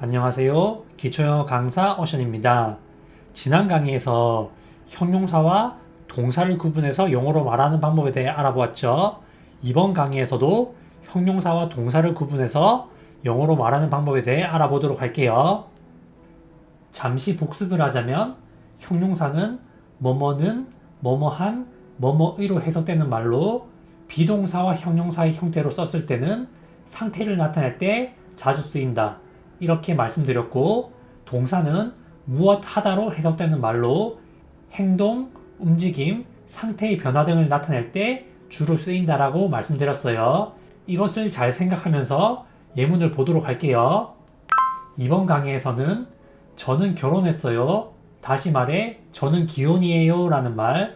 안녕하세요. 기초영어 강사 오션입니다. 지난 강의에서 형용사와 동사를 구분해서 영어로 말하는 방법에 대해 알아보았죠. 이번 강의에서도 형용사와 동사를 구분해서 영어로 말하는 방법에 대해 알아보도록 할게요. 잠시 복습을 하자면 형용사는 뭐뭐는, 뭐뭐한, 뭐뭐의로 해석되는 말로 비동사와 형용사의 형태로 썼을 때는 상태를 나타낼 때 자주 쓰인다. 이렇게 말씀드렸고, 동사는 무엇 하다로 해석되는 말로 행동, 움직임, 상태의 변화 등을 나타낼 때 주로 쓰인다라고 말씀드렸어요. 이것을 잘 생각하면서 예문을 보도록 할게요. 이번 강의에서는 저는 결혼했어요. 다시 말해 저는 기혼이에요 라는 말,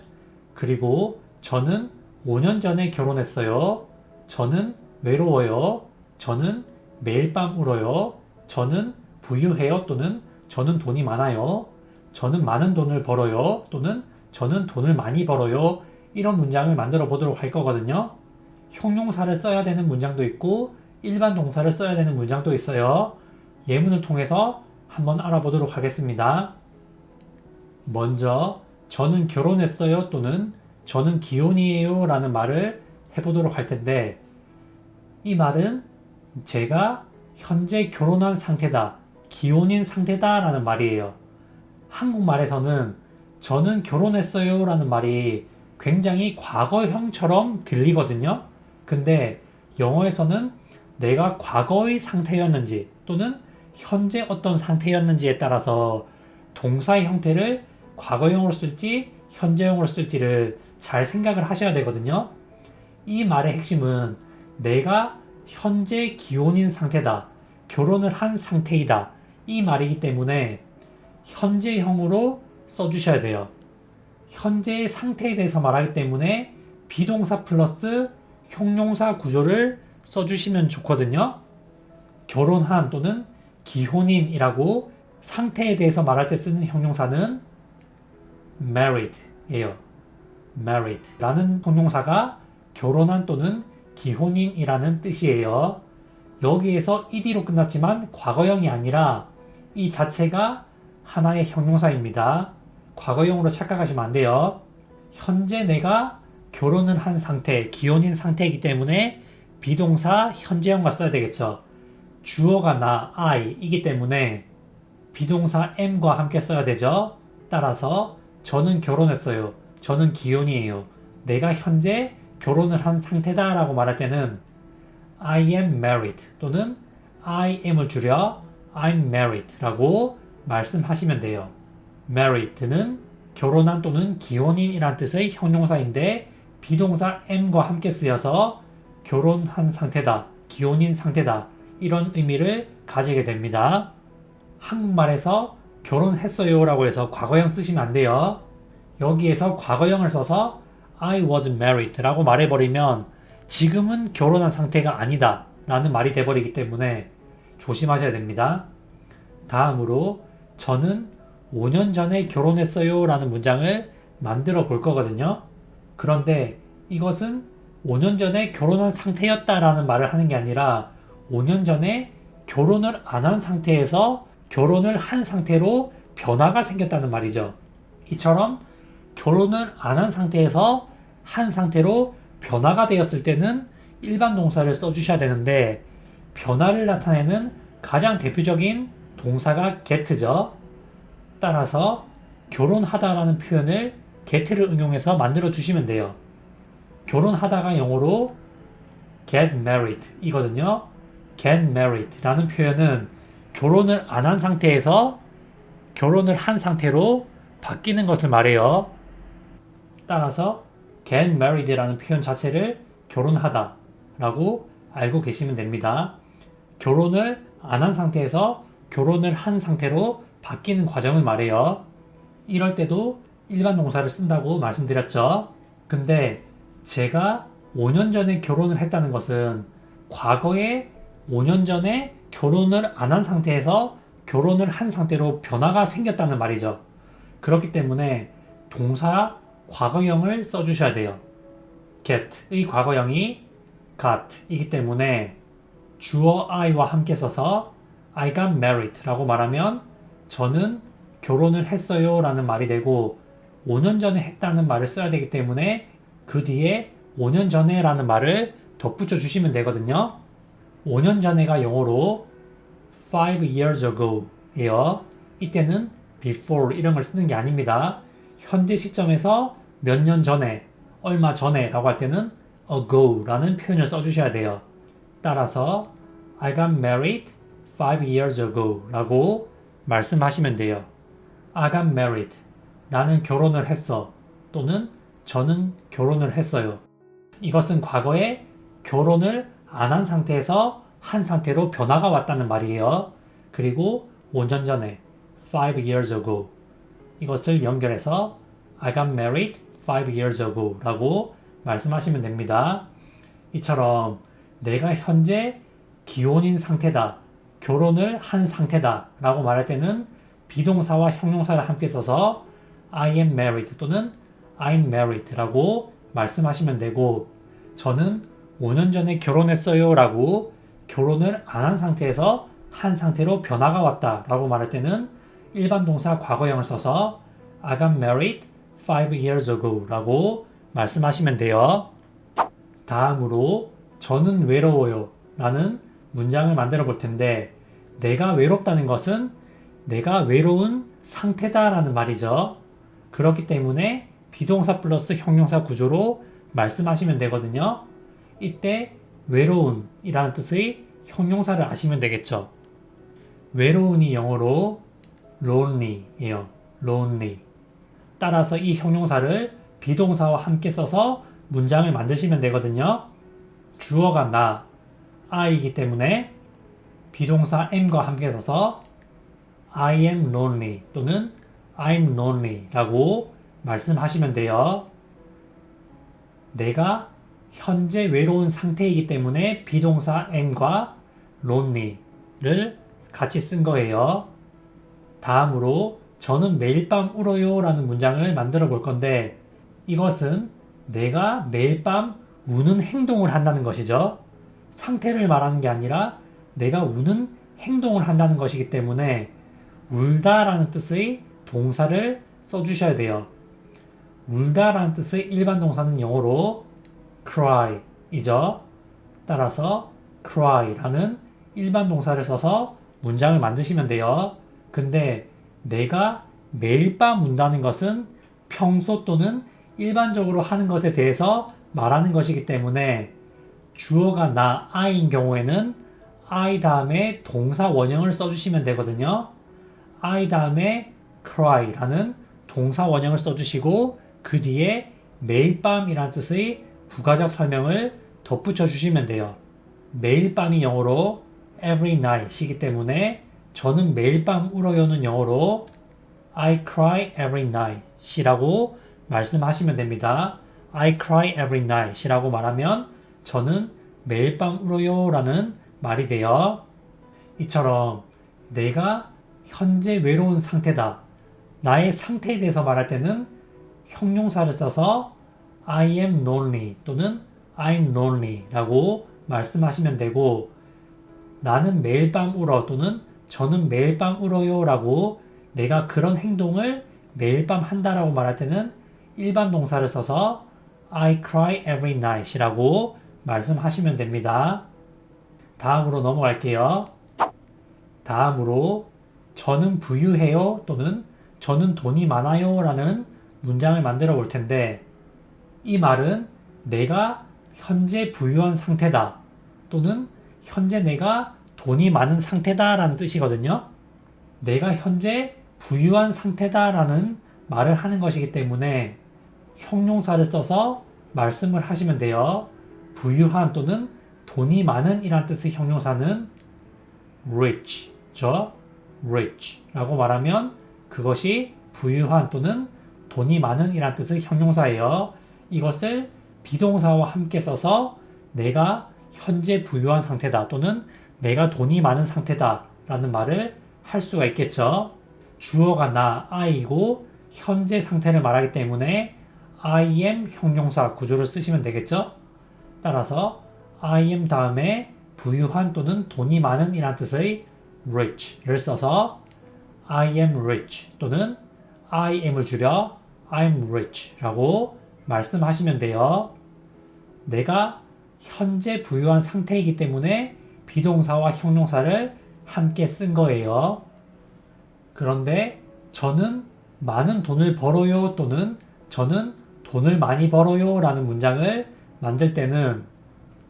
그리고 저는 5년 전에 결혼했어요. 저는 외로워요. 저는 매일 밤 울어요. 저는 부유해요 또는 저는 돈이 많아요. 저는 많은 돈을 벌어요 또는 저는 돈을 많이 벌어요. 이런 문장을 만들어 보도록 할 거거든요. 형용사를 써야 되는 문장도 있고 일반 동사를 써야 되는 문장도 있어요. 예문을 통해서 한번 알아보도록 하겠습니다. 먼저 저는 결혼했어요 또는 저는 기혼이에요 라는 말을 해보도록 할 텐데, 이 말은 제가 현재 결혼한 상태다, 기혼인 상태다 라는 말이에요. 한국말에서는 저는 결혼했어요 라는 말이 굉장히 과거형처럼 들리거든요. 근데 영어에서는 내가 과거의 상태였는지 또는 현재 어떤 상태였는지에 따라서 동사의 형태를 과거형으로 쓸지 현재형으로 쓸지를 잘 생각을 하셔야 되거든요. 이 말의 핵심은 내가 현재 기혼인 상태다, 결혼을 한 상태이다, 이 말이기 때문에 현재형으로 써주셔야 돼요. 현재의 상태에 대해서 말하기 때문에 비동사 플러스 형용사 구조를 써주시면 좋거든요. 결혼한 또는 기혼인이라고 상태에 대해서 말할 때 쓰는 형용사는 married예요. married 라는 형용사가 결혼한 또는 기혼인이라는 뜻이에요. 여기에서 ed로 끝났지만 과거형이 아니라 이 자체가 하나의 형용사입니다. 과거형으로 착각하시면 안 돼요. 현재 내가 결혼을 한 상태, 기혼인 상태이기 때문에 비동사 현재형만 써야 되겠죠. 주어가 나, I이기 때문에 비동사 am과 함께 써야 되죠. 따라서 저는 결혼했어요. 저는 기혼이에요. 내가 현재 결혼을 한 상태다 라고 말할 때는 I am married 또는 I am을 줄여 I'm married 라고 말씀하시면 돼요. married는 결혼한 또는 기혼인이란 뜻의 형용사인데 비동사 am과 함께 쓰여서 결혼한 상태다, 기혼인 상태다, 이런 의미를 가지게 됩니다. 한국말에서 결혼했어요 라고 해서 과거형 쓰시면 안 돼요. 여기에서 과거형을 써서 I was married 라고 말해버리면 지금은 결혼한 상태가 아니다 라는 말이 돼버리기 때문에 조심하셔야 됩니다. 다음으로 저는 5년 전에 결혼했어요 라는 문장을 만들어 볼 거거든요. 그런데 이것은 5년 전에 결혼한 상태였다 라는 말을 하는 게 아니라 5년 전에 결혼을 안 한 상태에서 결혼을 한 상태로 변화가 생겼다는 말이죠. 이처럼 결혼을 안 한 상태에서 한 상태로 변화가 되었을 때는 일반 동사를 써주셔야 되는데, 변화를 나타내는 가장 대표적인 동사가 get죠. 따라서 결혼하다라는 표현을 get를 응용해서 만들어 주시면 돼요. 결혼하다가 영어로 get married 이거든요. get married 라는 표현은 결혼을 안 한 상태에서 결혼을 한 상태로 바뀌는 것을 말해요. 따라서 get married 라는 표현 자체를 결혼하다 라고 알고 계시면 됩니다. 결혼을 안 한 상태에서 결혼을 한 상태로 바뀌는 과정을 말해요. 이럴 때도 일반 동사를 쓴다고 말씀드렸죠. 근데 제가 5년 전에 결혼을 했다는 것은 과거에 5년 전에 결혼을 안 한 상태에서 결혼을 한 상태로 변화가 생겼다는 말이죠. 그렇기 때문에 동사 과거형을 써주셔야 돼요. get의 과거형이 got 이기 때문에 주어 I와 함께 써서 I got married 라고 말하면 저는 결혼을 했어요 라는 말이 되고 5년 전에 했다는 말을 써야 되기 때문에 그 뒤에 5년 전에 라는 말을 덧붙여 주시면 되거든요. 5년 전에가 영어로 5 years ago 예요. 이때는 before 이런 걸 쓰는 게 아닙니다. 현재 시점에서 몇 년 전에, 얼마 전에 라고 할 때는 ago 라는 표현을 써주셔야 돼요. 따라서 I got married 5 years ago 라고 말씀하시면 돼요. I got married. 나는 결혼을 했어. 또는 저는 결혼을 했어요. 이것은 과거에 결혼을 안 한 상태에서 한 상태로 변화가 왔다는 말이에요. 그리고 5년 전에 5 years ago 이것을 연결해서 I got married 5 years ago 라고 말씀하시면 됩니다. 이처럼 내가 현재 기혼인 상태다, 결혼을 한 상태다 라고 말할 때는 비동사와 형용사를 함께 써서 I am married 또는 I'm married 라고 말씀하시면 되고 저는 5년 전에 결혼했어요 라고 결혼을 안 한 상태에서 한 상태로 변화가 왔다 라고 말할 때는 일반 동사 과거형을 써서 I got married 5 years ago 라고 말씀하시면 돼요. 다음으로 저는 외로워요 라는 문장을 만들어 볼 텐데 내가 외롭다는 것은 내가 외로운 상태다 라는 말이죠. 그렇기 때문에 비동사 플러스 형용사 구조로 말씀하시면 되거든요. 이때 외로운 이라는 뜻의 형용사를 아시면 되겠죠. 외로운이 영어로 lonely 예요. lonely. 따라서 이 형용사를 비동사와 함께 써서 문장을 만드시면 되거든요. 주어가 나, I이기 때문에 비동사 am과 함께 써서 I am lonely 또는 I'm lonely 라고 말씀하시면 돼요. 내가 현재 외로운 상태이기 때문에 비동사 am과 lonely를 같이 쓴 거예요. 다음으로 저는 매일 밤 울어요 라는 문장을 만들어 볼 건데 이것은 내가 매일 밤 우는 행동을 한다는 것이죠. 상태를 말하는 게 아니라 내가 우는 행동을 한다는 것이기 때문에 울다 라는 뜻의 동사를 써주셔야 돼요. 울다 라는 뜻의 일반 동사는 영어로 cry 이죠. 따라서 cry 라는 일반 동사를 써서 문장을 만드시면 돼요. 근데 내가 매일 밤 운다는 것은 평소 또는 일반적으로 하는 것에 대해서 말하는 것이기 때문에 주어가 나, I인 경우에는 I 다음에 동사 원형을 써주시면 되거든요. I 다음에 cry 라는 동사 원형을 써주시고 그 뒤에 매일 밤이라는 뜻의 부가적 설명을 덧붙여 주시면 돼요. 매일 밤이 영어로 every night이기 때문에 저는 매일 밤 울어요는 영어로 I cry every night이라고 말씀하시면 됩니다. I cry every night이라고 말하면 저는 매일 밤 울어요 라는 말이 돼요. 이처럼 내가 현재 외로운 상태다. 나의 상태에 대해서 말할 때는 형용사를 써서 I am lonely 또는 I'm lonely 라고 말씀하시면 되고 나는 매일 밤 울어 또는 저는 매일 밤 울어요 라고 내가 그런 행동을 매일 밤 한다라고 말할 때는 일반 동사를 써서 I cry every night 이라고 말씀하시면 됩니다. 다음으로 넘어갈게요. 다음으로 저는 부유해요 또는 저는 돈이 많아요 라는 문장을 만들어 볼 텐데 이 말은 내가 현재 부유한 상태다 또는 현재 내가 돈이 많은 상태다 라는 뜻이거든요. 내가 현재 부유한 상태다 라는 말을 하는 것이기 때문에 형용사를 써서 말씀을 하시면 돼요. 부유한 또는 돈이 많은 이란 뜻의 형용사는 rich죠. rich 라고 말하면 그것이 부유한 또는 돈이 많은 이란 뜻의 형용사예요. 이것을 비동사와 함께 써서 내가 현재 부유한 상태다 또는 내가 돈이 많은 상태다 라는 말을 할 수가 있겠죠. 주어가 나, I이고 현재 상태를 말하기 때문에 I am 형용사 구조를 쓰시면 되겠죠. 따라서 I am 다음에 부유한 또는 돈이 많은 이란 뜻의 rich를 써서 I am rich 또는 I am을 줄여 I'm rich 라고 말씀하시면 돼요. 내가 현재 부유한 상태이기 때문에 비동사와 형용사를 함께 쓴 거예요. 그런데 저는 많은 돈을 벌어요 또는 저는 돈을 많이 벌어요 라는 문장을 만들 때는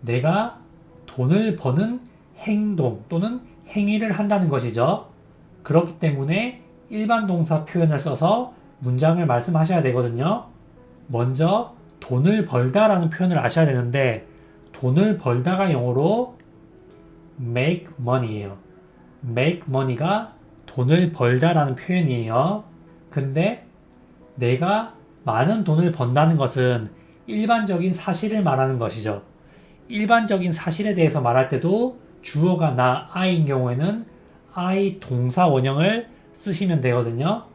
내가 돈을 버는 행동 또는 행위를 한다는 것이죠. 그렇기 때문에 일반 동사 표현을 써서 문장을 말씀하셔야 되거든요. 먼저 돈을 벌다 라는 표현을 아셔야 되는데 돈을 벌다가 영어로 make money예요. make money가 돈을 벌다 라는 표현이에요. 근데 내가 많은 돈을 번다는 것은 일반적인 사실을 말하는 것이죠. 일반적인 사실에 대해서 말할 때도 주어가 나, I인 경우에는 I 동사 원형을 쓰시면 되거든요.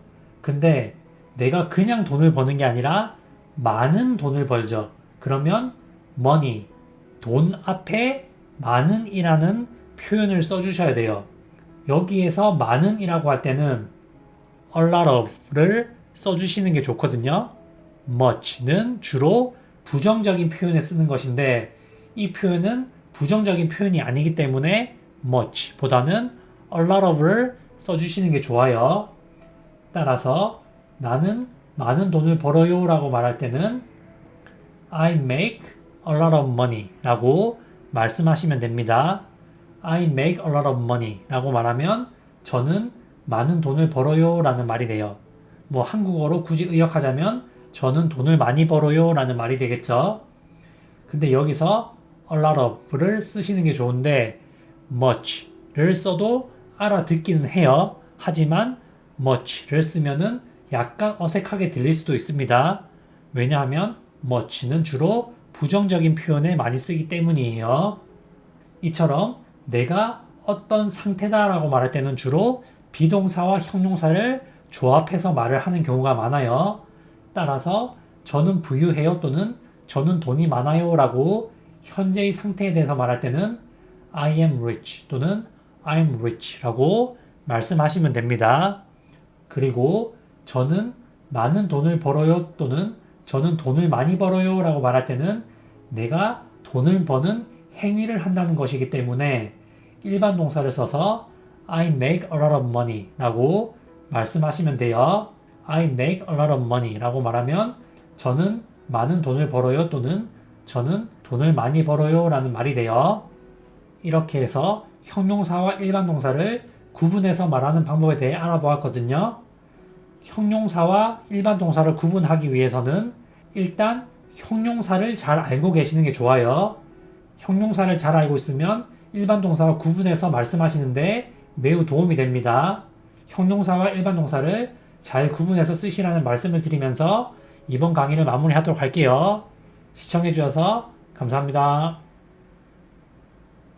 근데 내가 그냥 돈을 버는 게 아니라 많은 돈을 벌죠. 그러면 money, 돈 앞에 많은이라는 표현을 써주셔야 돼요. 여기에서 많은이라고 할 때는 a lot of를 써주시는 게 좋거든요. much는 주로 부정적인 표현에 쓰는 것인데 이 표현은 부정적인 표현이 아니기 때문에 much 보다는 a lot of를 써주시는 게 좋아요. 따라서 나는 많은 돈을 벌어요 라고 말할 때는 I make a lot of money 라고 말씀하시면 됩니다. I make a lot of money 라고 말하면 저는 많은 돈을 벌어요 라는 말이 돼요. 뭐 한국어로 굳이 의역하자면 저는 돈을 많이 벌어요 라는 말이 되겠죠. 근데 여기서 a lot of를 쓰시는 게 좋은데 much를 써도 알아듣기는 해요. 하지만 much를 쓰면은 약간 어색하게 들릴 수도 있습니다. 왜냐하면 much는 주로 부정적인 표현에 많이 쓰기 때문이에요. 이처럼 내가 어떤 상태다라고 말할 때는 주로 비동사와 형용사를 조합해서 말을 하는 경우가 많아요. 따라서 저는 부유해요 또는 저는 돈이 많아요 라고 현재의 상태에 대해서 말할 때는 I am rich 또는 I'm rich 라고 말씀하시면 됩니다. 그리고 저는 많은 돈을 벌어요 또는 저는 돈을 많이 벌어요 라고 말할 때는 내가 돈을 버는 행위를 한다는 것이기 때문에 일반 동사를 써서 I make a lot of money 라고 말씀하시면 돼요. I make a lot of money 라고 말하면 저는 많은 돈을 벌어요 또는 저는 돈을 많이 벌어요 라는 말이 돼요. 이렇게 해서 형용사와 일반 동사를 구분해서 말하는 방법에 대해 알아보았거든요. 형용사와 일반 동사를 구분하기 위해서는 일단 형용사를 잘 알고 계시는 게 좋아요. 형용사를 잘 알고 있으면 일반 동사와 구분해서 말씀하시는데 매우 도움이 됩니다. 형용사와 일반 동사를 잘 구분해서 쓰시라는 말씀을 드리면서 이번 강의를 마무리하도록 할게요. 시청해주셔서 감사합니다.